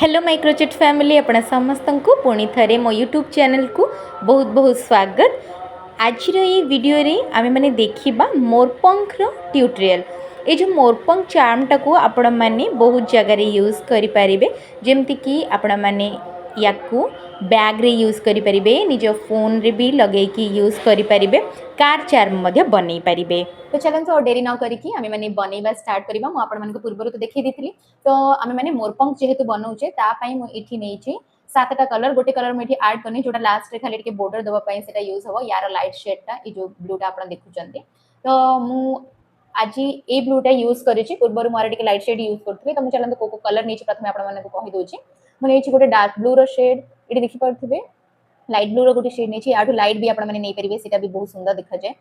Hello माइक्रोचिट family आपण समस्त को पुणी थे मो यूट्यूब चैनल को बहुत बहुत स्वागत। आज ये वीडियो रे आमे माने देखिबा मोरपंख रो ट्यूटोरियल। ये जो मोरपंख चार्मटा को आपण माने बहुत जगह रे यूज करि परिबे, जेमति कि आपण माने याकू बैग रे यूज करि परिबे, निज फोन रे भी लगे कि यूज करि परिबे, कार चार्म मध्य बनै परिबे। तो चलନ୍ତୁ डेरी न करिकी आमे माने बनेबा स्टार्ट करिबा। मु आपण मानको पूर्वरु तो देखि दिथिली। तो आमे माने मोरपंख जेहेतु बनाउचे ता पई मु इठी नेछि सातटा कलर। गोटे कलर मु इठी ऐड करनी जोटा लास्ट रे खाली टिके बॉर्डर दबा पई सेटा यूज हबो। यार लाइट शेड टा ई जो ब्लूटा आपण देखुचंती। तो मु आज ए ब्लूटा यूज करिछि। पूर्वरु मारे टिके लाइट शेड यूज करथि। तो मु चलନ୍ତୁ को कलर नेछि प्रथमे आपण मानको कहि दोछि। मु नेछि गोटे डार्क ब्लू रो शेड इठी देखि परथिबे। लाइट ब्लू रो गोटे शेड नेछि। आठु लाइट भी आपण माने नै परिबे, सेटा भी बहुत सुंदर देखा जाय।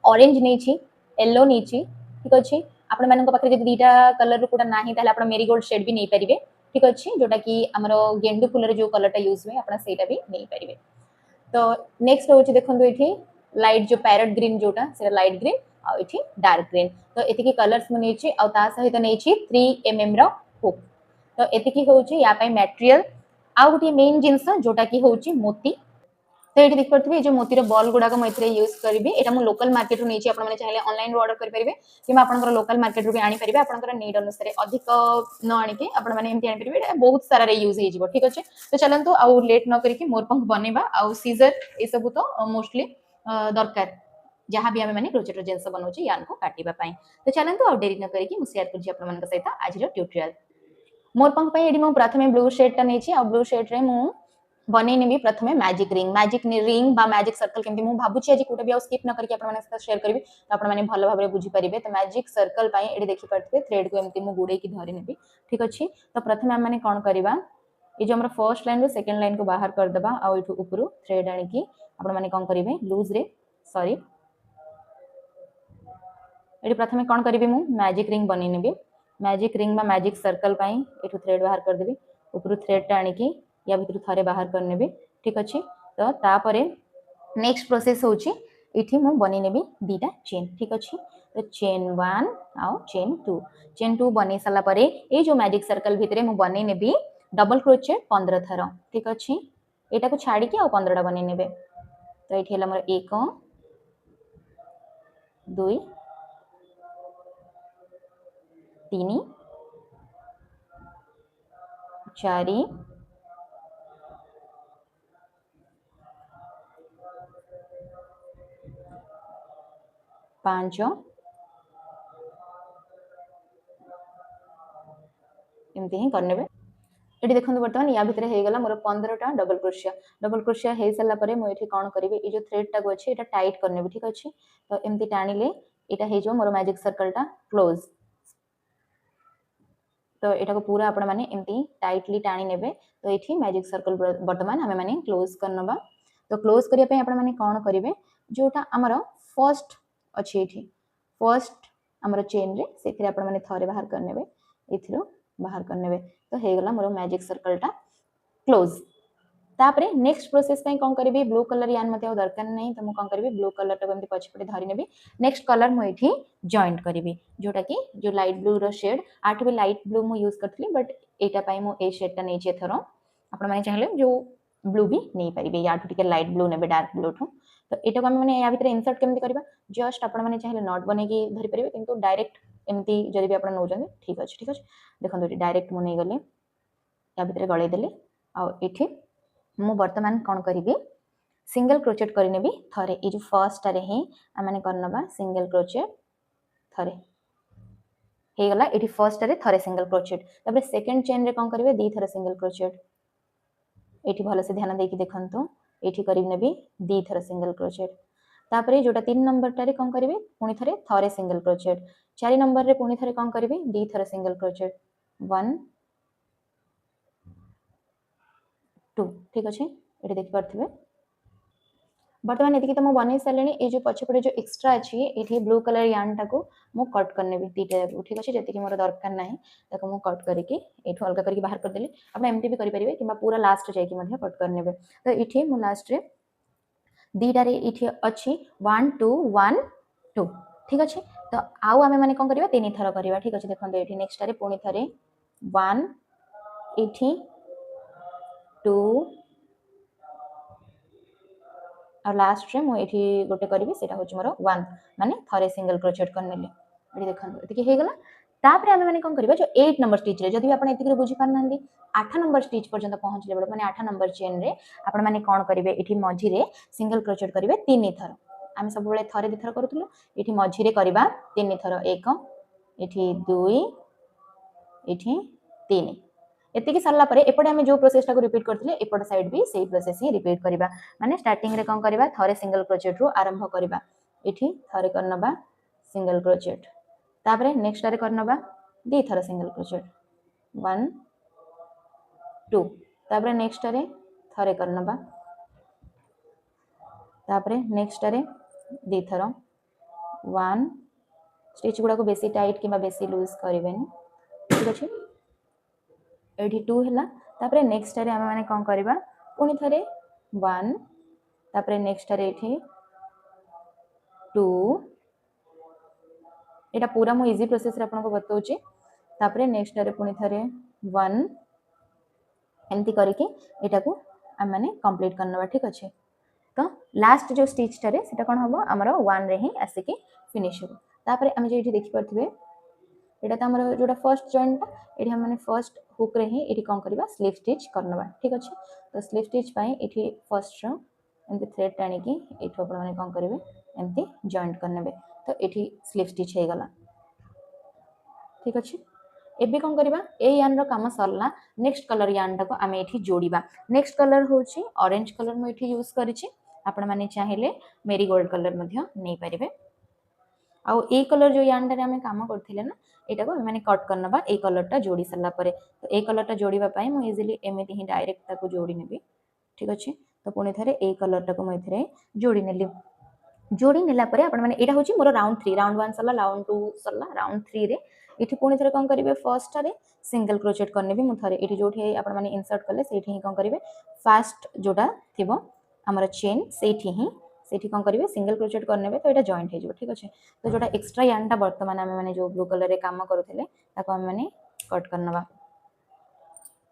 ऑरेंज नेछि, येलो नेछि, ठीक अछि। आपण मानको पाखरे जदि दीटा कलर रो कोटा नाही ताले आपण मेरीगोल्ड शेड भी नै परिबे, ठीक अछि। जोटा कि हमरो गेंडू फुल रे जो कलरटा यूज हुए आपण सेटा भी नै परिबे। तो नेक्स्ट होछि देखंतु इठी लाइट जो पैरेट ग्रीन जोटा सेटा लाइट ग्रीन आ इठी डार्क ग्रीन। तो एतिकी कलर्स मु नेछि आ ता सहित नेछि 3 mm रो हुक। तो एतिकी होछि या पई मटेरियल। आ गोटे मेन जिंस जोटा कि होछि मोती। तो ये देख पारे जो मोतीर बॉल गुड़ाक मुझे यूज करी। एटा मु लोकल मार्केट रू नहीं आपने चाहिए ऑनलाइन ऑर्डर करेंगे कि आप लोकल मार्केट रू भी आनीपर आपंकर नीड अनुसार अधिक न आणिके आपमती आनीपर बहुत सारा यूज हो ठीक अच्छे। तो चलतु आउ लेट न करके मोरपंख बनवा आउ सीजर ये सब तो मोस्टली दरकार जहाँ भी आम मैंने क्रोचेट जिनस बनाऊे यान को काटापी। तो चलतु आउ डेरी न करके शेयर कर सहित आज ट्यूटोरियल। मोरपंख प्रथमे ब्लू शेडटा नहीं ब्लू शेड्रे मु बनै नेबी प्रथमे मैजिक रिंग बा मैजिक सर्कल केमती मु भाबुची आज कोटा भी स्किप न करके आपन माने शेयर करबी। तो आपन माने भलो भाबरे बुझी परिबे। तो मैजिक सर्कल पई एडी देखि परथिबे थ्रेड को एमती मु गुडे की धरि नेबी, ठीक अछि। तो प्रथमे हम माने कोन करबा, ए जो हमर first line row second line को बाहर कर देबा आ इठु ऊपरू थ्रेड आनी की आपन माने कोन करिवे लूज रे सॉरी एडी प्रथमे कोन करबी मु मैजिक रिंग बनै नेबी। मैजिक रिंग बा मैजिक सर्कल पई इठु थ्रेड बाहर कर देबी, ऊपरू थ्रेड टा आनी की या भीतर थारे बाहर करने भी, ठीक अच्छे। तो तापरे नेक्स्ट प्रोसेस होची इठी मु बनी नेबी दीटा चेन, ठीक अच्छे। तो चेन 1 आउ चेन 2 चेन 2 बनी साला परे ए जो मैजिक सर्कल भितरे मु बनी नेबी डबल क्रोचेट 15 थर, ठीक अच्छे। एटा को छाड़ी के आ 15 टा बनी नेबे। तो एठी हला हमर 1 2 3 4 5 एमती ही करने। ये देखो बर्तमान या भितर हो गला मोर 15टा डबल क्रोशिया हो सारा पर मुझे कौन करी ये जो थ्रेड टाक अच्छे ये टाइट करने, ठीक अच्छे। तो एमती टाणिले यहाँ हो मोर मैजिक सर्कलटा क्लोज। तो यहाँ को पूरा आपण मैंने एमती टाइटली टाणी नेबे। तो ये मैजिक सर्कल बर्तमान आम मैंने क्लोज करनबा। तो क्लोज करने आपण मैंने कौन करेंगे जोटा आमर फर्स्ट अच्छे ये फर्स्ट आमर चेन रे से आपण मैंने थरे बाहर करने इथिरो बाहर करने। तो हो गला मोर मैजिक सर्कलटा क्लोज। तापरे नेक्स्ट प्रोसेस पई कोन करबी ब्लू कलर यान मते आ दरकार नहीं। तो मु कोन करबी ब्लू कलर टा एमती पछपटे धरि नेबी। नेक्स्ट कलर मु इठी जॉइंट करबी जोटा कि जो लाइट ब्लू रो शेड आठ भी लाइट ब्लू मु यूज करथली, बट एटा पई मु ए शेड टा नै जे थरो आपण माने चाहले जो ब्लू भी नै परिबे या आठ टिके लाइट ब्लू नेबे डार्क ब्लू ठू। तो एटा को हम माने या भीतर इंसर्ट केमती करबा जस्ट आपण माने चाहले नॉट बने की धरि परिबे, किंतु डायरेक्ट एमती जदि भी आपण नौजन ठीक अछि, ठीक अछि। देखो डायरेक्ट मु नै गले या भीतर गळे देले आ एठी मु वर्तमान कोन करिबी सिंगल क्रोचेट करि नेबी थरे। ए जो फर्स्ट रे ही आ माने करनबा सिंगल क्रोचेट थरे हे गला। एठी फर्स्ट रे थरे सिंगल क्रोचेट, तबरे सेकंड चेन रे कोन करिवे दी थरे सिंगल क्रोचेट। एठी भलो से ध्यान देकी देखंतु एठी करि नेबी दी थरे सिंगल क्रोचेट। तापरे जोटा 3 नंबर टारे कोन करिवे पुनी थरे सिंगल क्रोचेट। 4 नंबर रे पुनी थरे कोन करिवे दी थरे सिंगल क्रोचेट 1 2, ठीक अच्छे। ये देख पारे बर्तमान ये तो मुझे बन सारे। ये जो पछपटे जो एक्सट्रा अच्छी ये ब्लू कलर यान टाक मु कट करने दीटा, ठीक अच्छे। जी मोर दरकार ना ताको मु कट करके ये अलग करके बाहर करदेली। आप एमती भी करेंगे कि पूरा लास्ट जाकि कट करने। तो ये मु लास्ट रे दीटा ये अच्छी 1 2 1 2, ठीक अच्छे। तो आउ आम मैंने कौन करवा 3 थर करवा, ठीक अच्छे। देखो ये नेक्स्ट पुणी थे 1 ये 2 और लास्ट रे मु एठी गोटे करिवि सेटा होची मोर 1 माने थरे सिंगल क्रोचेट करनेली एठी देखन एतिके हे गला तापरे आमे माने कोन करबा जो 8 नंबर स्टिच रे जदि आपण एतिके बुझी पार नांदी 8 नंबर स्टिच पर्यंत पहुंचले बड माने 8 नंबर चेन रे आपण माने कोन करिवे एठी मझी रे सिंगल क्रोचेट करिवे 3 थर आमे सब बेले थरे दि थर करथुलु एठी मझी रे करबा 3 थर 1 एठी 2 एठी 3 एतिकी सरला परे एपटे आमे जो प्रोसेस टा को रिपीट करथिले एपट साइड भी सेही प्रोसेस ही रिपीट करबा माने स्टार्टिंग रे कोन करबा थरे सिंगल क्रोचेट रो आरंभ करबा एठी थरे करनबा सिंगल क्रोचेट तापरे नेक्स्ट रे करनबा दी थर सिंगल क्रोचेट 1 2 तापरे नेक्स्ट रे थरे करनबा तापरे नेक्स्ट रे दी थर 1 स्टिच गुडा को बेसी टाइट किबा बेसी लूज करिवेनी ठीक अछि एठी 2 हैला तापरे नेक्स्ट रे हम माने कोन करबा पुनी थरे 1 तापरे नेक्स्ट रे एठी 2 एटा पूरा मो इजी प्रोसेस रे आपन को बतौची तापरे नेक्स्ट रे पुनी थरे 1 एंती करके एटा को हम माने कंप्लीट करनबा ठीक अछि तो लास्ट जो स्टिच टा रे सेटा कोन हबो हमरो 1 रे ही आसे के फिनिश हो तापरे हम जे एठी देखि परथिबे एटा त हमरो जोटा फर्स्ट जॉइंट एठी हम माने फर्स्ट हुक रे ही एठी कोन करबा स्लिप स्टिच करनबा ठीक अछि तो स्लिप स्टिच पई एठी फर्स्ट रो एंती थ्रेड टाणी की एठी अपन माने कोन करबे एंती जॉइंट करनेबे तो एठी स्लिप स्टिच हे गला ठीक अछि एबे कोन करबा ए यान रो काम सरला नेक्स्ट कलर यान टा को आमे एठी जोड़ीबा नेक्स्ट कलर होची ऑरेंज कलर म एठी यूज करिछि आपण माने चाहिले मेरीगोल्ड कलर मध्य नै परिबे आ ए कलर जो यान टा आमे काम करथिले ना एटा को माने कट करनबा ए कलर टा जोड़ी सरला परे तो ए कलर टा जोड़ीबा पई मु इजीली एमिति ही डायरेक्ट ताको जोड़ी नेबी ठीक अछि तो पुनी थरे ए कलर टा को मु इथरे जोड़ी नेली जोड़ी नेला परे आपण माने एटा होची मोर राउंड 3 राउंड 1 सरला राउंड 2 सरला राउंड 3 रे एठी पुनी थरे कोन करिवे फर्स्ट रे सिंगल क्रोचेट करनेबी मु थरे एठी जोठी आपण माने इंसर्ट करले सेठी ही कोन करिवे फास्ट जोटा थिबो हमर चेन सेठी ही सेठी कोन करिवे सिंगल क्रोचेट करनेबे तो एटा जॉइंट हे जो ठीक अछि तो जोटा एक्स्ट्रा यान टा वर्तमान हम माने जो ब्लू कलर रे काम करूथिले ताको हम माने कट करनबा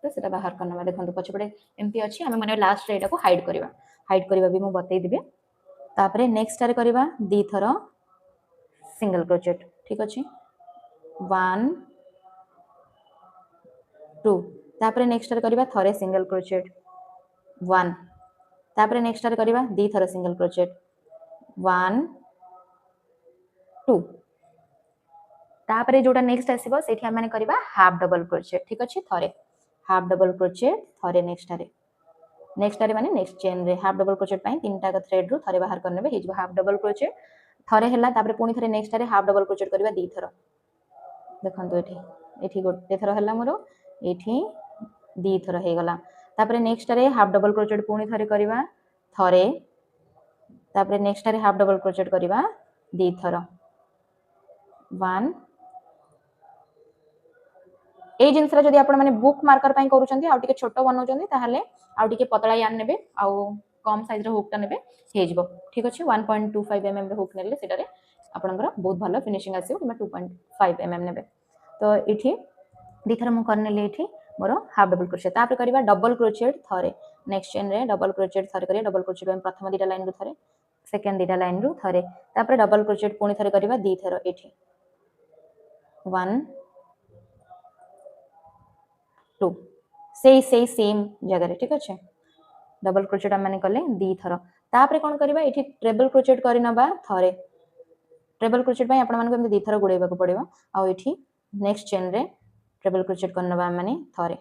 तो सेटा बाहर करनबा देखंतु पछपडे एमपी अछि हम माने लास्ट रे एटा को हाइड करबा भी मु बतै दिबे तापरे नेक्स्ट रे करबा दी थर सिंगल क्रोचेट ठीक अछि 1 2 तापरे नेक्स्ट रे करबा थरे सिंगल क्रोचेट 1 तापरे नेक्स्ट रे करबा दी थर सिंगल क्रोचेट 1 2 तापरे जोटा नेक्स्ट आसीबो सेठी हम माने करबा हाफ डबल क्रोचेट ठीक अछि थरे हाफ डबल क्रोचेट थरे नेक्स्ट रे माने नेक्स्ट चेन रे हाफ डबल क्रोचेट पई तीनटा का थ्रेड रु थरे बाहर करनेबे हे जो हाफ डबल क्रोचेट थरे हैला तापरे पुनी थरे नेक्स्ट रे हाफ डबल क्रोचेट करबा दी थर देखंतु एठी गोटे थर हैला मोर एठी दी थर हे गला तापरे नेक्स्ट रे हाफ डबल क्रोचेट पुनी थरे करबा थरे तापरे नेक्स्ट रे हाफ डबल क्रोचेट करबा दी थर 1 ए जिनसरा जदि आपण माने बुक मार्कर पई करूचंती आ टिके छोटो बनौचंती ताहाले आ टिके पतला यान नेबे आ कम साइज रे हुक ता नेबे हे जिवो ठीक अछि 1.25 mm रे हुक नेले सेटारे आपनकर बहुत भलो फिनिशिंग आसीबो किबा 2.5 mm नेबे तो एठी दी थर मु करनेले एठी मोर हाफ डबल क्रोचेट तापर करबा डबल क्रोचेट थरे नेक्स्ट चेन रे डबल क्रोचेट थरे करिया डबल क्रोचेट में प्रथम दीटा लाइन रु थरे सेकंड दीटा लाइन रु थरे तापर डबल क्रोचेट पुनी थरे करबा दी थर एठी 1 2 से सेम जगह ठीक अच्छे डबल क्रोचेट हम माने कले दी थर तापरे कोन करबा एठी ट्रिपल क्रोचेट करि नबा थरे ट्रिपल क्रोचेट पई आपण मानको एमि दी थर गुड़ेबा को पड़िबो आ एठी नेक्स्ट चेन रे ट्रिपल क्रोचेट करनबा माने थरे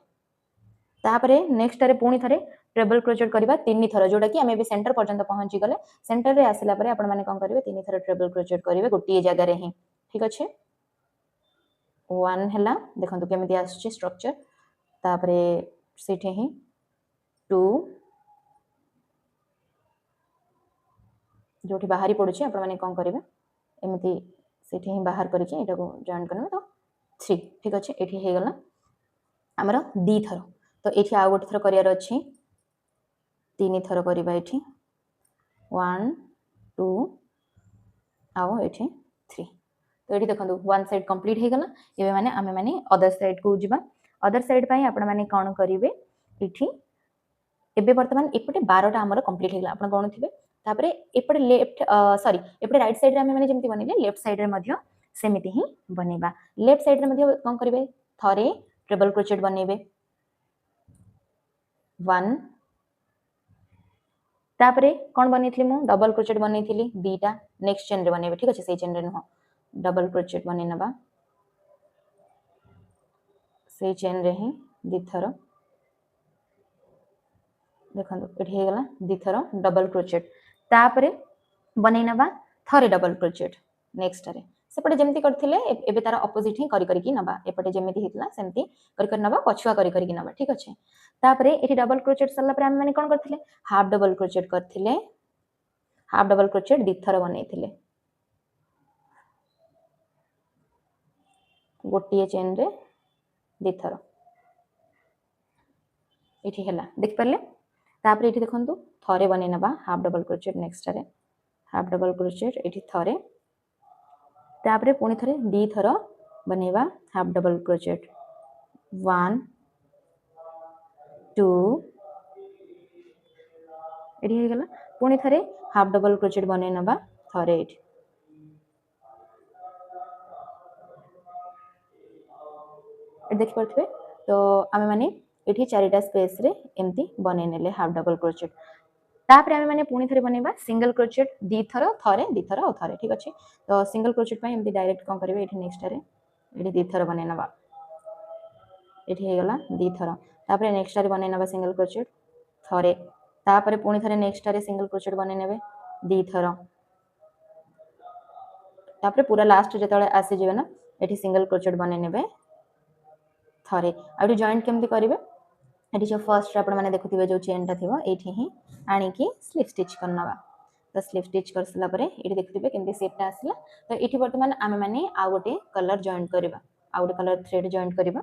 तापरे नेक्स्ट रे पुनी थरे ट्रिपल क्रोचेट करबा तीन थर जोटा कि हम एबे सेंटर पर्यंत पहुंची गले सेंटर रे आसिला परे आपण माने कोन करबे तीन थर ट्रिपल क्रोचेट करबे गोटी जगह रे ही ठीक अच्छे 1 हैला देखंतु केमिति आछी स्ट्रक्चर तापरे सेठे ही 2 जोठी बाहरी पड़ुची आपण माने कोन करबे एमिति सेठे ही बाहर करके एटा को जॉइन करबे तो 3 ठीक अछि एठी हे गला हमर दी थर तो एठी आ गोटे थर करियार अछि तीन थर करबा एठी 1 2 आओ एठी 3 तो एठी देखंतु वन साइड कंप्लीट हे गला एबे माने अदर साइड को जिबा अदर साइड पई आपण माने कोन करिवे एठी एबे वर्तमान एपटे 12टा हमर कंप्लीट हेला आपण कोन थिबे तापरे एपटे लेफ्ट सॉरी एपटे राइट साइड रे हम माने जेमति बनेले लेफ्ट साइड रे मध्य सेमिति ही बनेबा लेफ्ट साइड रे मध्य कोन करिवे थरे ट्रिपल क्रोचेट बनेबे 1 तापरे कोन बनेथली मु डबल क्रोचेट बनेथली बीटा नेक्स्ट चेन रे बनेबे ठीक अछि से चेन रे न डबल क्रोचेट बनेनबा से चेन रे ही दिथर देखो ये गला दिथर डबल क्रोचेट तापरे बनैनबा थरे डबल क्रोचेट नेक्स्ट रे सेपटे जेमति करथिले एबे तार ऑपोजिट ही करि करि कि नबा एपटे जेमति हितला सेमति करि करि नबा पछुआ करि करि कि नबा ठीक अछि तापरे एठी डबल क्रोचेट सरला पर हम माने कोन करथिले हाफ डबल क्रोचेट करथिले हाफ डबल क्रोचेट दिथर बनैथिले गोटिए चेन रे दिथर एठी हैला देख परले तापरे एठी देखंतु थरे बनै नबा हाफ डबल क्रोचेट नेक्स्ट रे हाफ डबल क्रोचेट एठी थरे तापरे पुणी थरे दी थर बनेबा हाफ डबल क्रोचेट 1 2 एठी हे गला पुणी थरे हाफ डबल क्रोचेट बनै नबा थरे एठी देख परथबे तो आमे माने एठी चारिटा स्पेस रे एमती बनै नेले हाफ डबल क्रोचेट तापरे आमे माने पुणी थरे बनेबा सिंगल क्रोचेट दी थर थरे दी थर और थरे ठीक अछि तो सिंगल क्रोचेट पय एमती डायरेक्ट कोन करबे एठी नेक्स्ट रे एठी दी थर बनै नबा एठी हे गला दी थर तापरे नेक्स्ट रे बनै नबा सिंगल क्रोचेट थरे तापरे पुणी थरे नेक्स्ट रे सिंगल क्रोचेट बनै नेबे दी थर तापरे पूरा लास्ट जेतले आसी जेबे ना एठी सिंगल क्रोचेट बनै नेबे थरे आउट जॉइंट केमती करिवे एठी जो फर्स्ट आपण माने देखुथिबे जो चेनटा थिबो एठी ही आनी की स्लिप स्टिच करनबा तो स्लिप स्टिच कर सला परे एठी देखुथिबे केमती शेपटा आसला तो एठी वर्तमान आमे माने आ गोटे कलर जॉइंट करबा आ गोटे कलर थ्रेड जॉइंट करबा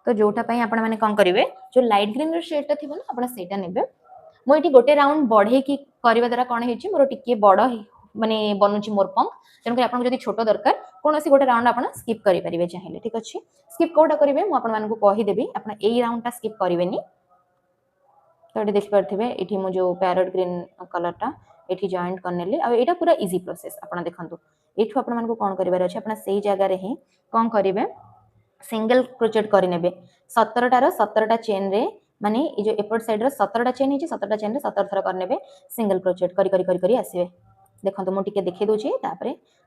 तो जोटा पई आपण माने कोन करिवे जो लाइट ग्रीन रो शेडटा थिबो ना आपण सेटा नेबे मो एठी गोटे राउंड बढ़े की करबा द्वारा कोन हेची मोर टिके बड़ माने बनुची मोर पंख तेणुक आपको जब छोट दरकार कौन सी गोटे राउंड आप स्किप करेंगे चाहिए ठीक अच्छे स्किप कौटा करेंगे मुझे कहीदेवी आप राउंडटा स्किप करेंगे तो ये देखिपे ये मुझे जो पैरट ग्रीन कलरटा ये जॉइंट करनेली आईटा पूरा इजी प्रोसेस आप देखो ये कौन कर से जगार ही कौन करेंगे सिंगल क्रोचेट करे 17टा चेन रे माने ये जो एपट साइड 17टा चेन है 17टा चेन रे 17 थर करने सिंगल क्रोचेट करी आसवे देखो मुझे देखे दूसरी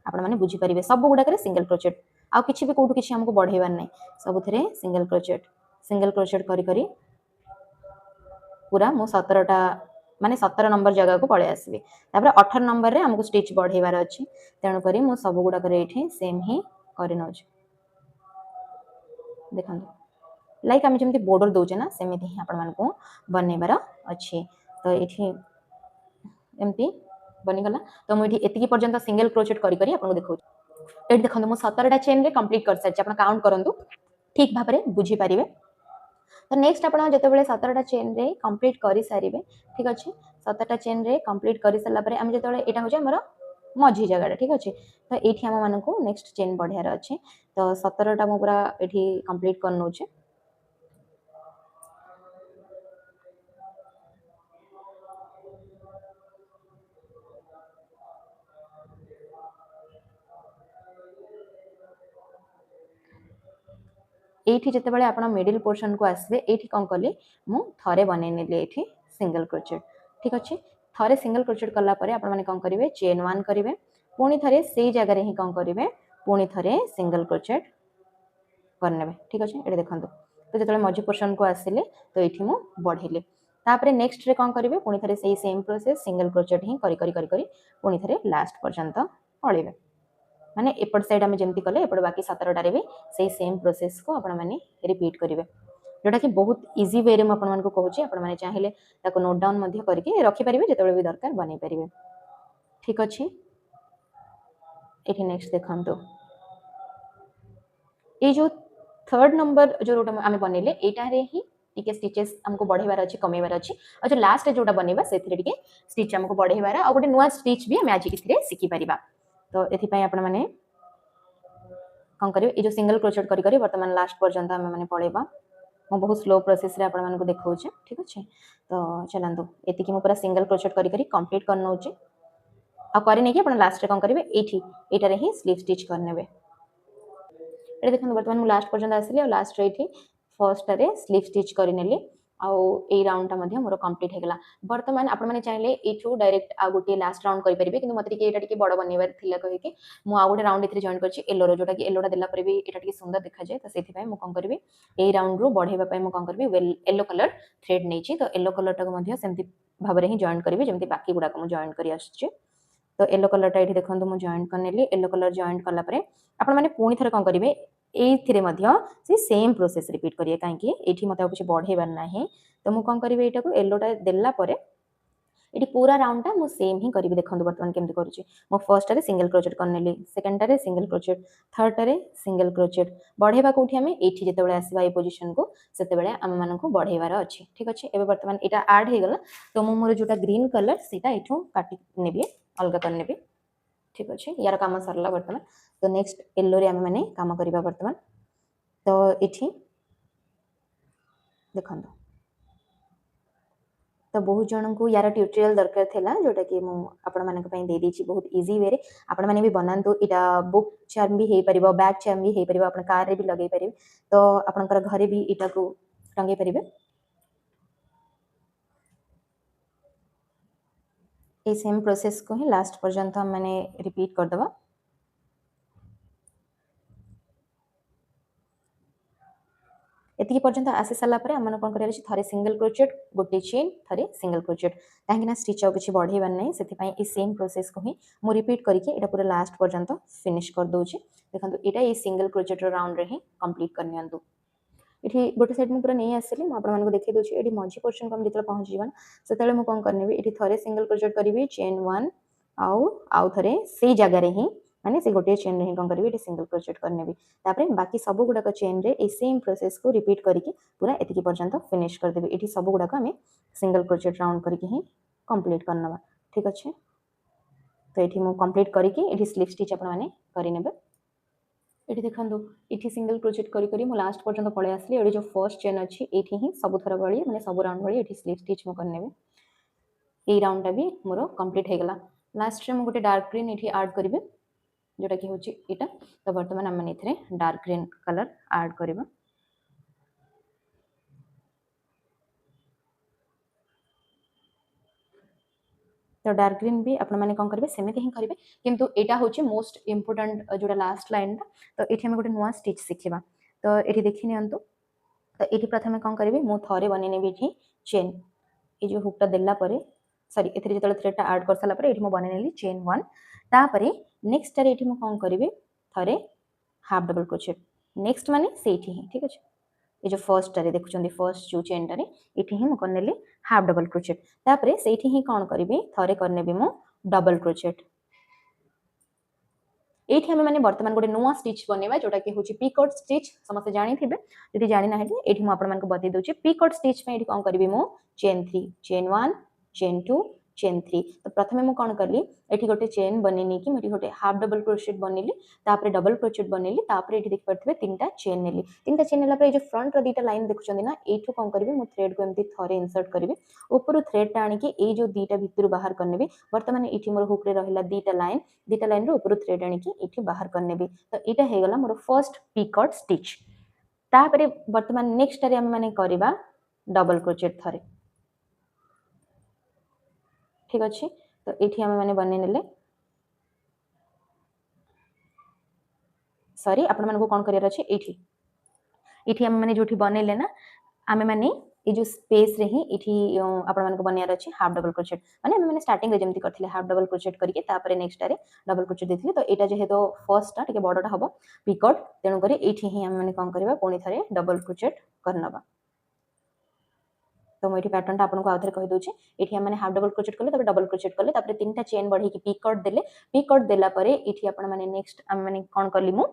आपण मैंने बुझीपारे सब गुड़ाक सिंगल क्रोचेट आउ कि भी कौटू किसी आमको बढ़ेबार ना सब सिंगल क्रोचेट करी पूरा मु 17टा माने 17 नंबर जगह को पळे आसबे 18 नंबर रे हमको स्टिच बढ़ेबार अछि तेणु करी मु सब गुड़ाक सेम ही करि नउछ देखंतु लाइक आम जमी बॉर्डर दौचे ना सेमती ही आपण मानको बनेबार अच्छी तो ये एमती बनीगला तो मुझे एतिकी पर्यंत सिंगल क्रोचेट करी आपको देखो ये देखो मुझे 17टा चेन रे कंप्लीट कर सारी आप काउंट करूँ ठीक भाव में बुझीपारे तो नेक्स्ट आप जो 17टा चेन रे कंप्लीट कर सारे ठीक अच्छे 17टा चेन रे कंप्लीट कर सारापर आम जो यहाँ हूँ आमर मझी जगह ठीक अच्छे तो ये आम मानक नेक्स्ट चेन बढ़ियार अच्छे तो 17टा मुझे पूरा ये कंप्लीट कर नौचे एठी जितेबाला आपण मिडिल पोर्शन को आसबे एठी कौन कली मु थरे बनै नेली एठी सिंगल क्रोचेट ठीक अच्छे थरे सिंगल क्रोचेट कला परे आपण माने कौन करिवे चेन 1 करिवे पुणी थरे सेही जगह रे ही कौन करिवे पुणी थरे सिंगल क्रोचेट करनेबे ठीक अच्छे ये देखंतु तो जेतले मझी पोर्शन को आसिले तो एठी मु बढ़ेले तापरे नेक्स्ट रे कौन करिवे पुणी थरे सेही सेम प्रोसेस सिंगल क्रोचेट ही करी करी करी करी पुणी थरे लास्ट पर्यंत पळेबे माने एपट साइड आम जमी कले एपट बाकी 17टारे भी सही सेम प्रोसेस को आपण माने रिपीट करेंगे जोटा कि बहुत इजी वे में आपण मानको कहूची आपण माने चाहिए ताको नोट डाउन मध्य करके रखि परिबे जेतबे भी दरकार बनै परिबे ठीक अछि एठी नेक्स्ट देखंतो ए जो थर्ड नंबर जो रोटा आम बनैले एटा रे ही टिके स्टिचेस हमको बढ़ेबार अछि कमेबार अछि और जो लास्ट जोटा बनेबा सेथिरे टिके स्टिच हमको बढ़ेबार आ गोटे नुवा स्टिच भी हम आज इथिरे सिखि परिबा तो एथि आपण मैंने कौन करेंगे ये जो सिंगल क्रोचेट करी वर्तमान लास्ट पर्यंत आम मैंने पढ़ेबा मो बहुत स्लो प्रोसेस रे आपण मानको देखौचे ठीक अछि। तो चलंतु एतिकी मो पूरा सिंगल क्रोचेट करी करी कंप्लीट करनोचे आ करी नै कि आपण लास्ट रे कोन करिवे एठी एटा रे ही स्लीव स्टिच करनेबे। एटा देखन वर्तमान मु लास्ट पर्यंत आसिली और लास्ट रे एठी फर्स्ट रे स्लीव स्टिच करि नेली आउ ए राउंड टा मध्ये मोर कंप्लीट हे गेला। वर्तमान आपण माने चाहिले एठू डायरेक्ट आ गोटे लास्ट राउंड करि परिबे किंतु मते एटा टिके बड़ बनेबार थिला कहि कि मु आ गोटे राउंड इथरे जॉइन करछि येलो रो जोटा कि येलो टा देला परे भी एटा टिके सुंदर देखा जाय त सेथि पय मु कोन करबी ए राउंड रो बढ़ेबा पय मु कोन करबी येलो कलर थ्रेड नै छी तो येलो कलर टा को मध्ये सेमति भाबरे ही जॉइन करबी जेमति बाकी गुडा को मु जॉइन करि आछछि। तो येलो कलर टा एठी देखंतु मु जॉइन करनेली येलो कलर जॉइन कला परे आपण माने पुनी थरे कोन करिवे एथिरे मध्ये से सेम प्रोसेस रिपीट करिए काहे कि एठी मते कुछ बढ़ेबार नाही। तो मु कोन करिवे एटा को येलो टा देला परे एटी पूरा राउंड टा मु सेम ही करिवे देखंतु वर्तमान केमति करूची मो first ray single crochet करनेली second रे सिंगल क्रोचेट थर्ड रे सिंगल क्रोचेट बढ़ेबा कोठी हमें एठी जेतेबेले आसीबा ए पोजीशन को सेतेबेले हम मानन को बढ़ेबार अछि ठीक अछि। एबे वर्तमान एटा ऐड हे गेला तो मु मोर जोटा ग्रीन कलर सेटा एठू काटी नेबी अलगा कर नेबी ठीक अछि। यार काम सरला वर्तमान तो नेक्स्ट येलो रे हम माने काम करिबा वर्तमान तो एठी देखंतु तो बहुत जन को यार ट्यूटोरियल दरकार थिला जोटा कि मु आपण मानक पई दे देछि बहुत इजी वे रे आपण माने भी बनांतु इटा बुक चार्म भी हे परिबो बैग चार्म भी हे परिबो आपण कार रे भी लगे परिबे तो आपनकर घरे भी इटा को टंगे परिबे। ए सेम प्रोसेस को ही लास्ट पर्यंत हम माने रिपीट कर दबा। एतिकी पर्यंत आसी साला परे हमन कोन करिया थरे सिंगल क्रोचेट गोटे चेन थरे सिंगल क्रोचेट काहेकि ना स्टिच आ किछि बढ़ेबार नै सेति पई ए सेम प्रोसेस को ही मु रिपीट करके एटा पूरा लास्ट पर्यंत फिनिश कर दोछि। देखंतु एटा ए सिंगल क्रोचेट रो राउंड रे ही कंप्लीट करनियंतु। एठी गोटे साइड मु पूरा नै आसिली मु आपण मानको देखै दोछि एठी मझी पोर्शन को हम जेतले पहुंच जीवन सेतले मु कोन करनेबी एठी थरे सिंगल क्रोचेट करिवि चेन 1 आउ थरे सेही जगह रे ही माने से गोटे चेन रे ही कोन करबी एठी सिंगल क्रोचेट करनेबी तापरे बाकी सब गुडा को चेन रे ए सेम प्रोसेस को रिपीट करके पूरा एतिकी पर्यंत फिनिश कर देबी। एठी सब गुडा को हमें सिंगल क्रोचेट राउंड करके ही कंप्लीट करनबा ठीक अछि। तो एठी मु कंप्लीट करके एठी स्लिप स्टिच आपण माने करि नेबे। एठी देखंतु एठी सिंगल क्रोचेट करी करी मु लास्ट पर्यंत पळे आसली एठी जो फर्स्ट चेन अछि एठी ही सब थरा बळी माने सब राउंड बळी एठी स्लिप स्टिच मु करनेबे। ए राउंड टा भी मोर कंप्लीट हे गेला। लास्ट रे मु गोटे डार्क ग्रीन एठी ऐड करिवे जोटा कि होची एटा तो वर्तमान हम एथरे डार्क ग्रीन कलर ऐड करबा। तो डार्क ग्रीन भी आपण माने कोन करबे सेमिति ही करबे किंतु एटा होची मोस्ट इंपोर्टेंट जोटा लास्ट लाइन तो एठी हम गोटे नुवा स्टिच सिखिबा। तो एठी देखि नियंतु तो एठी प्रथमे कोन करबे मु थरे बने नेबी एठी चेन ए जो हुक टा देला परे सॉरी एथरे जेतले थ्रेड टा ऐड कर साला परे एठी मु बने नेली चेन 1 तापरे नेक्स्ट रे एठी मु कोन करबे थरे हाफ डबल क्रोचेट नेक्स्ट माने सेठी ही ठीक अछि। ये जो फर्स्ट रे देखुचंदी फर्स्ट जो चेन रे एठी ही मु करनेली हाफ डबल क्रोचेट तापरे सेठी ही कोन करबी थरे करनेबी मु डबल क्रोचेट। एठी हम माने वर्तमान गोटे नुवा स्टिच बनेबा जोटा कि होची पिकॉट स्टिच समस्त जानि थिबे यदि जानि ना हेते एठी मु आपण मानको बतै दोची पिकॉट स्टिच में एठी कोन करबी मु चेन 3 चेन 1 चेन 2 चेन 3 तो प्रथमे मु कोन करली एठी गोटे चेन बनेनी कि मेठी गोटे हाफ डबल क्रोचेट बनेली तापरे डबल क्रोचेट बनेली तापरे एठी देख परथबे तीनटा चेन नेली तीनटा चेन नेला परे जो फ्रंट रो दीटा लाइन देखुचंदी ना एठु कोन करबी मु थ्रेड को एमती थरे इंसर्ट करबी ऊपर थ्रेड टा आनी कि ए जो दीटा भितर बाहर करनेबी वर्तमान एठी मोर हुक रे रहिला दीटा लाइन रो ऊपर थ्रेड आनी कि एठी बाहर करनेबी तो एटा हे गला मोर फर्स्ट पिकॉट स्टिच। तापरे वर्तमान नेक्स्ट रे हम माने करबा डबल क्रोचेट थरे ठीक अछि। तो एठी हम माने बने नेले सॉरी आपण मन को कोन करियर अछि एठी हम माने जोठी बनेले ना आमे माने ए जो स्पेस रे ही एठी आपण मन को बनियार अछि हाफ डबल क्रोचेट माने हम माने स्टार्टिंग रे जेमति करथिले हाफ डबल क्रोचेट करके तापरे नेक्स्ट रे डबल क्रोचेट देथिले तो एटा जे हेतो फर्स्ट टा टिके बडटा हबो पिकॉट तेनु करी एठी ही हम माने कोन करबा पुनी थरे डबल क्रोचेट करनबा। तो मोइठी पैटर्न टा आपन को आउथरे कहि दोछि एठी हम माने हाफ डबल क्रोचेट करले तबे डबल क्रोचेट करले तापरे तीनटा चेन बढ़ी कि पिकॉट देला परे एठी आपण माने नेक्स्ट हम माने कोन करली मु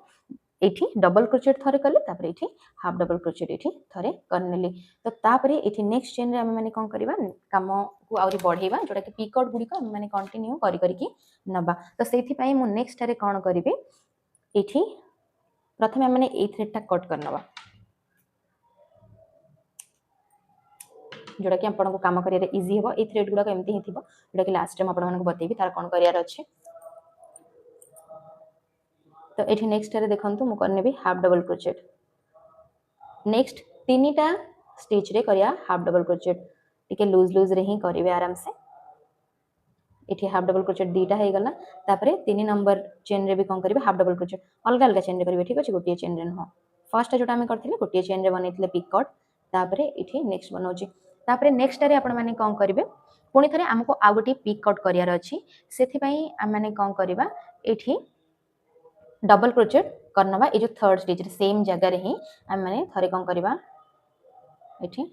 एठी डबल क्रोचेट थरे करले तापरे एठी हाफ डबल क्रोचेट एठी थरे करनेली तो तापरे एठी नेक्स्ट चेन रे हम माने कोन करबा काम को आउरी बढ़ेबा जोटा कि पिकॉट गुडी को हम माने कंटिन्यू करि करि कि नबा। तो सेथि पई मु नेक्स्ट रे कोन करिवे एठी प्रथमे हम माने ए थ्रेड टा कट करनबा जोटा कि आपको काम करियर इजी हेबो। ए थ्रेड गुडा एमती ही थिबो जोटा कि लास्ट टाइम आपन मानको बतेबी तार कोन करियर अछि। तो एठी नेक्स्ट रे देखंतु मु करनेबी हाफ डबल क्रोचेट। नेक्स्ट तीनटा स्टिच रे करिया हाफ डबल क्रोचेट टिके लूज रे ही करिवे आराम से। एठी हाफ डबल क्रोचेट दीटा हे गला तापरे 3 नंबर चेन रे भी कोन करिवे हाफ डबल क्रोचेट अलग अलग चेन रे करिवे ठीक अछि गोटिए चेन रे न फर्स्ट जोटा हम करथिले गोटिए चेन रे बनेथिले पिकॉट तापरे एठी नेक्स्ट बनौची तापरे नेक्स्ट रे आपण माने कोन करिवे पुनी थरे हमको आ गोटी पिकॉट करियार अछि सेथि पई हम माने कोन करिवा एठी डबल क्रोचेट करनवा ए जो थर्ड स्टिच रे सेम जगह रे ही हम माने थरे कोन करिवा एठी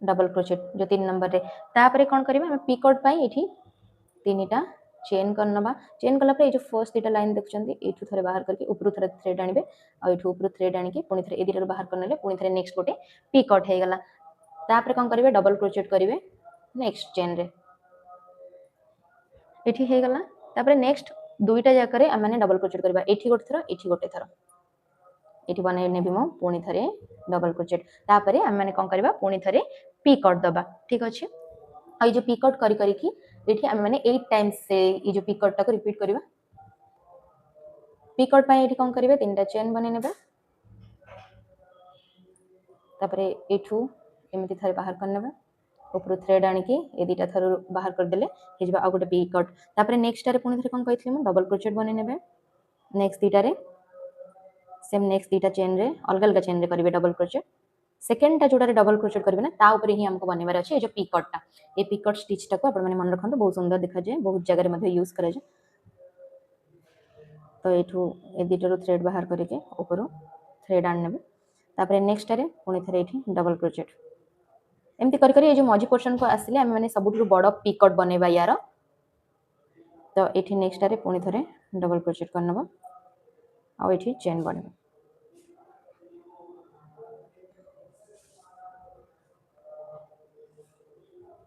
डबल क्रोचेट जो 3 नंबर रे तापरे कोन करिवा हम पिकॉट पई एठी तीनटा चेन करनवा चेन कला पर ए जो फर्स्ट तीटा लाइन देखछंती एठू थरे बाहर करके ऊपर थरे थ्रेड आनिबे आ एठू ऊपर थ्रेड आनिके पुनी थरे ए दीटा बाहर करनेले पुनी थरे नेक्स्ट गोटे पिकॉट हे गला तापरे कोन करिवे डबल क्रोचेट करिवे नेक्स्ट चेन रे एठी हे गला तापरे नेक्स्ट दुईटा जाकर हम माने डबल क्रोचेट करबा एठी गोटे थरो एठी बने नेबी मो पुनी थरे डबल क्रोचेट तापरे हम माने कोन करबा पुनी थरे पिकॉट दबा ठीक अछि आ जो पिकॉट करी करी की एठी हम माने 8 टाइम्स से ये जो पिकॉट टा को रिपीट करबा पिकॉट पई एठी कोन करबे तीनटा चेन बने नेबा तापरे एठू एमिति थरे बाहर कर नेबा ऊपर थ्रेड आनी की ए दीटा थरो बाहर कर देले हे जबा आ गोटे पिकॉट तापरे नेक्स्ट रे पुनी थरे कोन कहिथले म डबल क्रोचेट बने नेबे नेक्स्ट दीटा रे सेम नेक्स्ट दीटा चेन रे अलग अलग चेन रे करिवे डबल क्रोचेट सेकंड टा जोटा रे डबल क्रोचेट करबे ना ता ऊपर ही हमको बनेबार अछि ए जो पिकॉट टा ए पिकॉट स्टिच टा को आपण माने मन रखंतु बहुत सुंदर दिखा जाय बहुत जगह रे मध्ये यूज करे जाय तो एठू ए दीटा रो थ्रेड बाहर करके ऊपर थ्रेड आन नेबे तापरे नेक्स्ट रे पुनी थरे एठी डबल क्रोचेट एमती करी करी ए जो मझी पोर्शन को आसिले हम माने सबुठु बड़ पिकॉट बनेबा यार तो एठी नेक्स्ट रे पुनी थरे डबल क्रोचेट करनबा आ एठी चेन बनेबा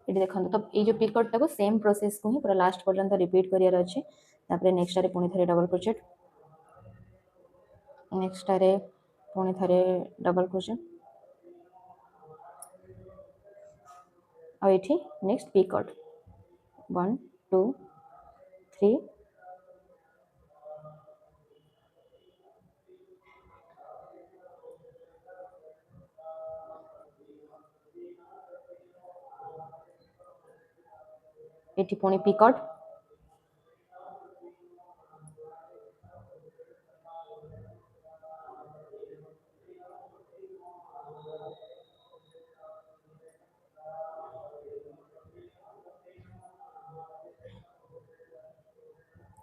ये देखो तो ये जो पिकॉट टाको सेम प्रोसेस को ही पूरा लास्ट पर्यंत रिपीट करियार अछि तापरे नेक्स्ट रे पुनी थरे डबल क्रोचेट नेक्स्ट रे पुनी थरे डबल क्रोचेट आ एठी नेक्स्ट पिकॉट 1 2 3 एठी पुनी पिकॉट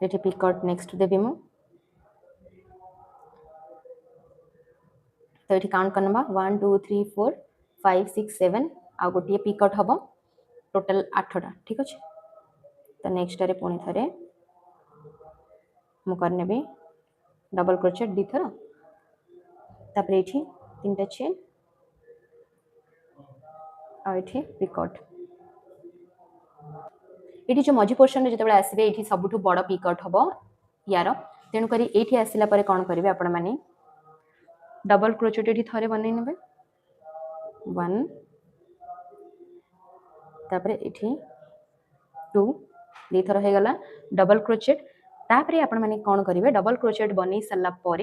एठी पिकॉट नेक्स्ट देबी मु तो ये काउंट करना 1 2 3 4 5 6 7 आ गोटे पिकॉट हम टोटल 8टा ठीक अच्छे तो नेक्स्ट रे पुणी थे मुझे डबल क्रोचेट दी थर तापर ये तीन चेन आठी पिकॉट ये जो मझी पोर्शन जो आसवे ये सबुठ बड़ पिकॉट हम यार तेणुक ये आसला कौन करेंगे आपण मैंने डबल क्रोचेट ये थे बन ने 1 तापर ये 2 दी थर हो गला डबल क्रोचेट तापर आपण मैंने कौन करेंगे डबल क्रोचेट बन सारा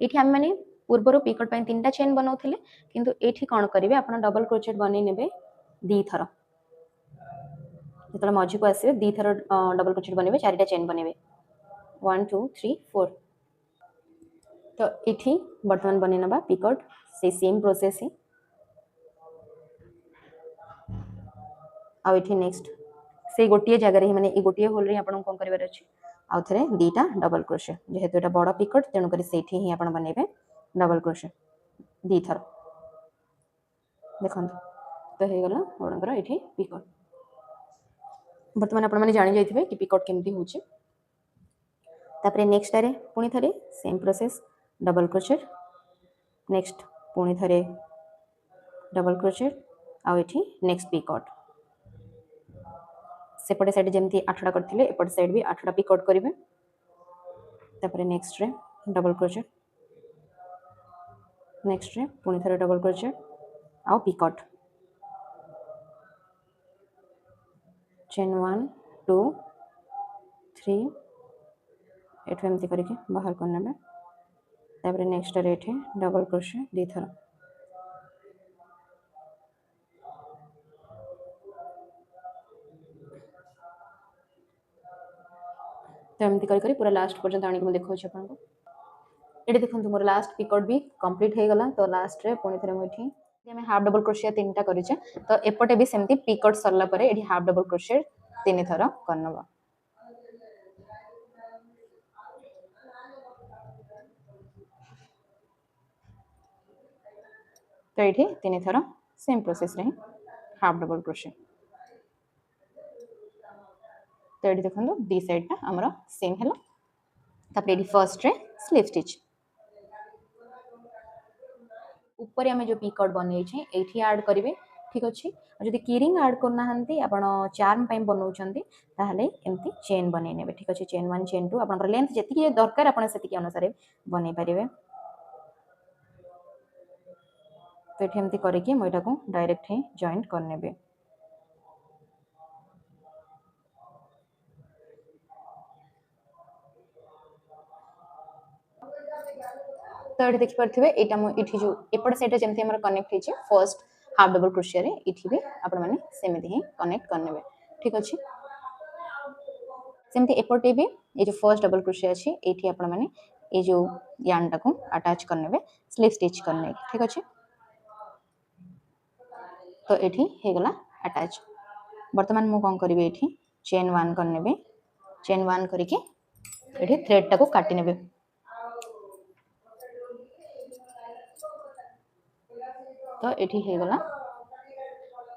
ये आम मैंने पूर्वर पिकॉट पर 3टा चेन बनाऊे किंतु ये कौन करेंगे आप डबल क्रोचेट बन ने दी थर जो मझी को आसवे दी थर डबल क्रोचेट बने 4टा चेन बने 1 2 3 4 तो ये बर्तमान बने ना पिकॉट से सेम प्रोसेस ही आउ नेक्स्ट से गोटे जगह ही माने गोटे होल रे आपन कोन करबार अछि आउ थरे दीटा डबल क्रोशे जेहेतु एटा बड़ पिकॉट तेणु करी सेठी ही आपन बनेबे डबल क्रोशे दी थर देखन तो हे गला ओणकर एठी पिकॉट वर्तमान आपन माने जानि जाइथिबे कि पिकॉट केमती होछि तापरे नेक्स्ट रे पुनी थरे same process double crochet next पुनी थरे डबल क्रोशेट आउ एठी नेक्स्ट पिकॉट सेपटे साइड जमती 8टा करथिले एपट साइड भी 8टा पिकॉट करिवे तापरे नेक्स्ट रे डबल क्रोचेट नेक्स्ट रे पुनी थरे डबल क्रोचेट आ पिकॉट चेन 1 2 3 एठू एमती करके बाहर करने तापर नेक्स्ट रेट डबल क्रोशे 2 थर तो एमती कर पूरा लास्ट पर्यंत आनी को देखो आपको ये देखो मोर लास्ट पिकआउट भी कंप्लीट हो गला तो लास्ट रे पुणी थे मुझे हमें हाफ डबल क्रोशिया 3टा करेचे तो एपटे भी सेमती पिकआउट सरला परे एठी हाफ डबल क्रोशिया 3 थर करनबा तो ये 3 थर सेम प्रोसेस रे हाफ डबल क्रोशिया तो ये देखो दी साइडटा आमर सेम है तापर ये फर्स्ट रे स्लीव स्टिच ऊपर आम जो पिकआउट बन ऐड करेंगे ठीक अच्छे जब कीरिंग ऐड करना आप चार्म बनाऊँच एमती चेन बनई ठीक अच्छे चेन 1 चेन 2 आप लेंथ जी दरकार आप अनुसार बनई पारे तो ये एमती करके मुझे डायरेक्ट ही जॉइंट करने तो ये देखिपे यहाँ जो एपट साइड जमी कनेक्ट हो फर्स्ट हाफ डबल क्रोशिया ये भी आपण सेमती ही कनेक्ट करने ठीक अच्छे सेमती एपटे भी ये जो फर्स्ट डबल क्रोशिया अच्छी ये आपण मैंने ये जो यार्न टाको अटैच करने स्लीव स्टिच करने ठीक अच्छे तो ये होगला अटैच बर्तमान मु कौन करी ये चेन 1 करने चेन 1 करके ये थ्रेड टाको काटी नेबे तो ये होगला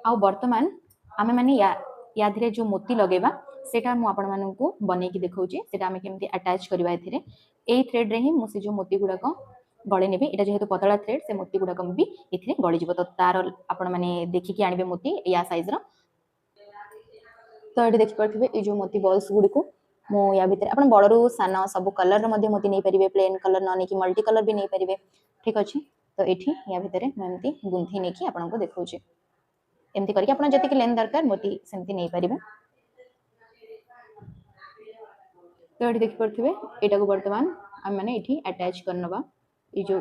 आ बर्तमान आमे माने या धीरे जो मोती लगेबा सेटा मु आपण मानकू बनै की देखौची सेटा आमे केमती अटैच करबा एथिरे एई थ्रेड रे ही मु से जो मोती गुडा को गळे नेबे एटा जेहेतु पतला थ्रेड से मोती गुडा को भी एथिरे गळे जिवो तो तार आपण माने देखि कि आनिबे मोती या साइज रो तो ये देखि परथिबे ए जो मोती बॉल्स गुडी को मु या भीतर आपण बडरू साना सब कलर रो मध्ये मोती नै परिबे प्लेन कलर न नै कि मल्टी कलर भी नै परिबे ठीक अछि तो एठी या भीतर मैं एमती गुंथी नै कि आपण को देखौची एमती करके आपण जति लेंथ दरकार मोती सेमती नै परिबे तो ये देखि परथिबे एटा को वर्तमान हम माने एठी अटैच करनबा ए जो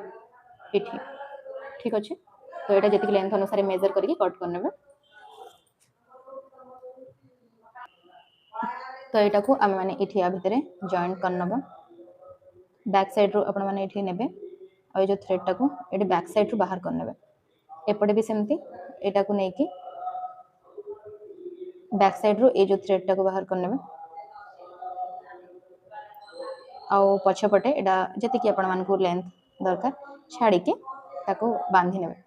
एठी ठीक अछि तो एटा जति लेंथ अनुसार मेजर करके कट करनबा तो एटा को हम माने एठी आ भीतर जॉइंट करनबा बैक साइड रो आपण माने एठी नेबे आ ए जो थ्रेड टाको एठी बैक साइड रो बाहर करनबा एपटे भी सेमती एटा को नै कि बैक साइड रो ए जो थ्रेड टाको बाहर करनबा आउ पछपटे एटा जति कि आपण मानकू लेंथ दरकार छाड़ी के ताको बांधी नेबे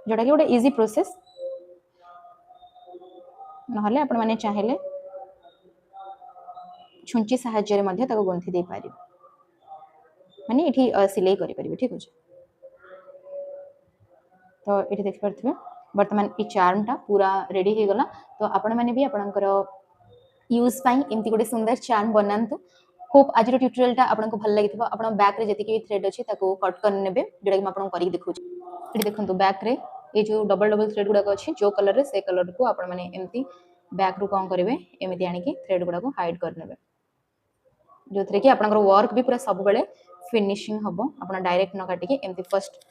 जोटा कि गोटे इजी प्रोसेस नहले आपण माने चाहेले छुंची साहाय्य मध्ये ताको गंथि दे पारि माने एठी सिलाई करि परिबे ठीक अछि तो एठी देख परथिबे वर्तमान ई चार्म टा पूरा रेडी हे गला तो आपण माने भी आपनकर यूज पाई एमती गोटे सुंदर चार्म बनांतु होप आज ट्यूटोरियल टा आपन को भल लागिथिबो आपन बैक रे जति के थ्रेड अछि ताको कट कर नेबे जेडा कि आपन करि देखौ छी एठी देखंतु बैक रे ये जो डबल डबल थ्रेड गुडा अछि जो कलर रे से कलर को आपन माने एमती बैक रू कोन करिवे एमती आनी के थ्रेड गुडा को हाइड कर नेबे जो थरे कि आपनकर वर्क भी पूरा सब बेले फिनिशिंग हबो आपन डायरेक्ट न काटी के एमती फर्स्ट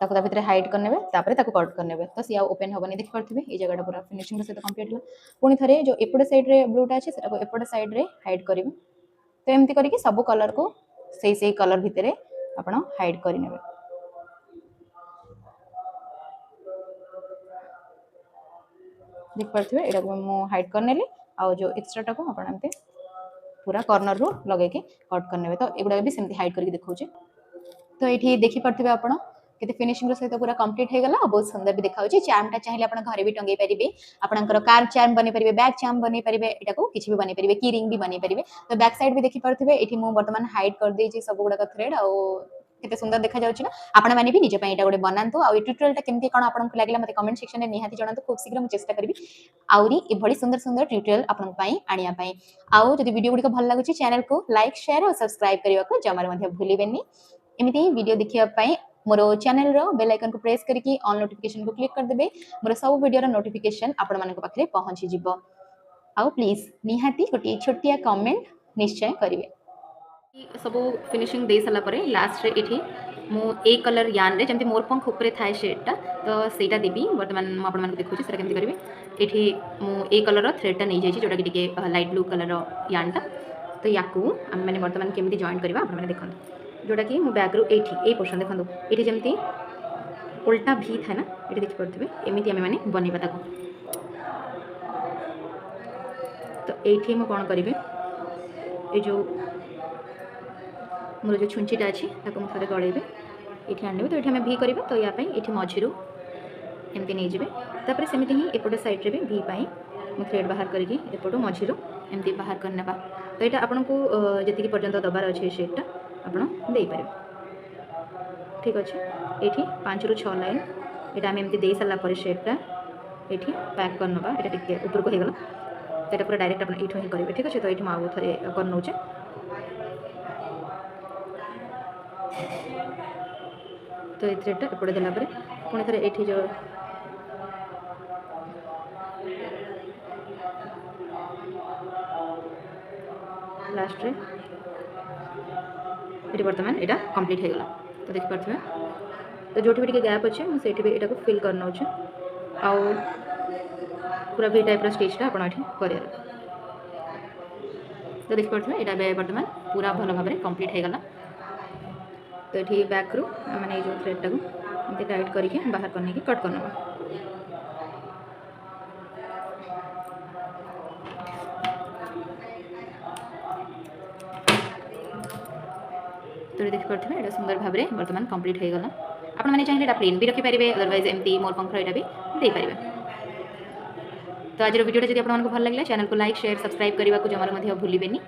ताको ता भितर हाइड करनेबे तापरे ताको कट करनेबे तो सिया ओपन हबनी देखि परथिबे ए जगहटा पूरा फिनिशिंग से कंप्लीट हला पुनी थरे जो एपड साइड रे ब्लूटा अछि सेटा को एपड साइड रे हाइड करिवे तो एमती करी कि सब कलर को सेई कलर भितरे आपण हाइड करि नेबे देख परथिबे एटा को मो हाइड करनेली आ जो एक्स्ट्रा टा को आपण एमते पूरा कॉर्नर रो लगे के कट करनेबे तो एगुडा भी सेमती हाइड करके देखौचे तो एठी देखि परथिबे आपण केते फिनिशिंग रो सहित पूरा कंप्लीट हे गला बहुत सुंदर भी देखा होची चार्म टा चाहिले आपण घरे भी टंगई परिबे आपनकर कार चार्म बने परिबे बैक चार्म बने परिबे एटा को किछि भी बने परिबे की रिंग भी बने परिबे तो बैक साइड भी देखि परथिबे एठी मो वर्तमान हाइड कर देई छी सब गुडा का थ्रेड आ केते सुंदर देखा जाउची ना आपण माने भी निजे पई एटा गोटे बनांतु आ ट्यूटोरियल टा केमती कोन आपण को लागला मते कमेंट सेक्शन रे निहाती जणांतु खूब शीघ्र मु चेष्टा करबी आउरी ए भली सुंदर सुंदर ट्यूटोरियल आपण पई आनिया पई आउ जदि वीडियो गुडी को भल लागुची चैनल को लाइक शेयर और सब्सक्राइब करिवा को जमार मध्ये भूलिबेनी एमती वीडियो देखिए मोर चैनल रो बेल आइकन को प्रेस करके ऑल नोटिफिकेशन को क्लिक कर देबे मोर सब वीडियो रो नोटिफिकेशन आपण मानक पाखरे पहुंची जिवो आउ प्लीज निहाती गोटे छोटिया कमेंट निश्चय करिवे सब फिनिशिंग दे सारा पर लास्ट रे इठी मु ए कलर यान रे जमती मोर पंख ऊपर थाए शेडटा तो सेटा देबी वर्तमान मु आपण मानक देखुची सेटा केमती करिवे एठी मु ए कलर रो थ्रेडटा नै जाई छी जोटा कि टिके लाइट ब्लू कलर रो यानटा तो याकू आम मैंने वर्तमान केमती जॉइन करबा आपण माने देखन जोटा कि मु बैग रो एठी ए पोर्शन देखन एठी जमती उल्टा भी था ना एठी देखि परथिबे एमिति आमे माने बनेबा ताको तो एठी मु कोन करिवे ए जो मोर जो छुंचीटा अच्छी ताको मुझे गड़ेबे ये आने तो ये भी करेंगे तो या ये मझी एमती नहीं जाए तापर सेमती ही एपट साइड्रे भी भी मु थ्रेड बाहर करके एपट मझी एमती बाहर करने तो यहाँ आपन को जी पर्यंत दबार अच्छे सेटटा आपड़ देपारे ठीक अच्छे ये 5 ରୁ 6 लाइन यहाँ आम एमती दे सारापर सेटटा ये पैक करनवा यहाँ टे ऊपर को होगला तो यहाँ पूरा डायरेक्ट आप ये करेंगे ठीक अच्छे तो ये आउ थे कर नौचे तो ये थ्रेडटा एपटे देला पुणी थे ये जो लास्ट रे ये बर्तमान यहाँ कंप्लीट होगला तो देखिपे तो जो भी गैप अच्छे मुझे ये फिल कर नौचे आउ पूरा भी टाइप स्टिचटा आप कर तो देखिपे यहाँ बर्तमान पूरा भल भाव में कंप्लीट होगला तो ये बैक रू मैंने जो थ्रेडटा को टाइट करके बाहर करने की कट करना तो ये देखिपे यहाँ सुंदर भाव में बर्तमान कंप्लीट होगला आपण मैंने चाहिए प्लेन भी रखिपारे अदरवाइज एमती मोर पंखर यहाँ भी देपारे तो आज वीडियो जब आपको भल लगे चैनल को लाइक शेयर सब्सक्राइब करने को जमार भूलें